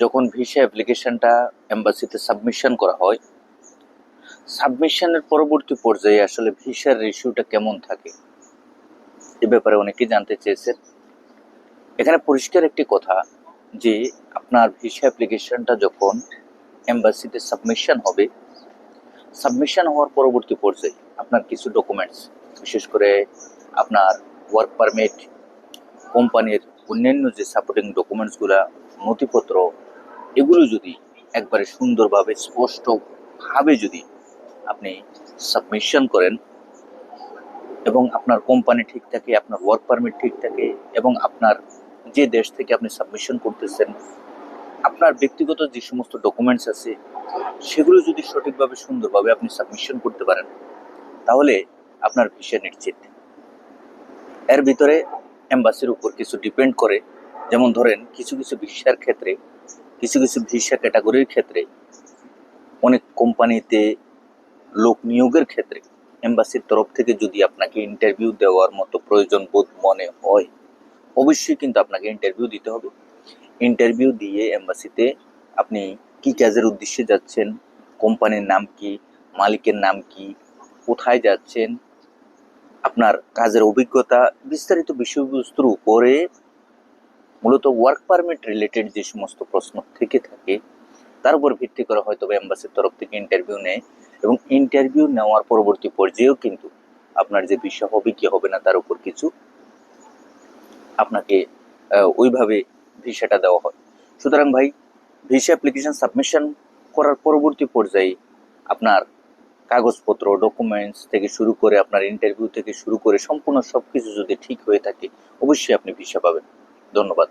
যখন ভিসা অ্যাপ্লিকেশনটা এম্বাসিতে সাবমিশন করা হয়, সাবমিশনের পরবর্তী পর্যায়ে আসলে ভিসার রেশিওটা কেমন থাকে এ ব্যাপারে অনেকেই জানতে চেয়েছেন। এখানে পরিষ্কার একটি কথা যে আপনার ভিসা অ্যাপ্লিকেশনটা যখন এম্বাসিতে সাবমিশন হবে, সাবমিশন হওয়ার পরবর্তী পর্যায়ে আপনার কিছু ডকুমেন্টস, বিশেষ করে আপনার ওয়ার্ক পারমিট, কোম্পানির অন্যান্য যে সাপোর্টিং ডকুমেন্টসগুলা, নথিপত্র, এগুলো যদি একবারে সুন্দরভাবে স্পষ্টভাবে যদি আপনি সাবমিশন করেন এবং আপনার কোম্পানি ঠিক থাকে, আপনার ওয়ার্ক পারমিট ঠিক থাকে এবং আপনার যে দেশ থেকে আপনি সাবমিশন করতেছেন, আপনার ব্যক্তিগত যে সমস্ত ডকুমেন্টস আছে সেগুলো যদি সঠিকভাবে সুন্দরভাবে আপনি সাবমিশন করতে পারেন, তাহলে আপনার ভিসা নিশ্চিত। এর ভিতরে এম্বাসির উপর কিছু ডিপেন্ড করে। যেমন ধরেন, কিছু কিছু ভিসার ক্ষেত্রে, কিছু কিছু ভিসা ক্যাটাগরির ক্ষেত্রে, অনেক কোম্পানিতে লোক নিয়োগের ক্ষেত্রে এম্বাসির তরফ থেকে যদি আপনাকে ইন্টারভিউ দেওয়ার মতো প্রয়োজন বোধ মনে হয়, অবশ্যই কিন্তু আপনাকে ইন্টারভিউ দিতে হবে। ইন্টারভিউ দিয়ে এম্বাসিতে আপনি কি কাজের উদ্দেশ্যে যাচ্ছেন, কোম্পানির নাম কি, মালিকের নাম কি, কোথায় যাচ্ছেন, আপনার কাজের অভিজ্ঞতা, বিস্তারিত বিষয়বস্তুর উপরে মূলত ওয়ার্ক পারমিট রিলেটেড যে সমস্ত প্রশ্ন থেকে থাকে তার উপর ভিত্তি করে হয়তো এম্বাসির তরফ থেকে ইন্টারভিউ নেয়, এবং ইন্টারভিউ নেওয়ার পরবর্তী পর্যায়েও কিন্তু আপনার যে ভিসা হবে কি হবে না তার উপর কিছু আপনাকে ওইভাবে ভিসাটা দেওয়া হয়। সুতরাং ভাই, ভিসা অ্যাপ্লিকেশন সাবমিশন করার পরবর্তী পর্যায়ে আপনার কাগজপত্র, ডকুমেন্টস থেকে শুরু করে আপনার ইন্টারভিউ থেকে শুরু করে সম্পূর্ণ সবকিছু যদি ঠিক হয়ে থাকে, অবশ্যই আপনি ভিসা পাবেন। ধন্যবাদ।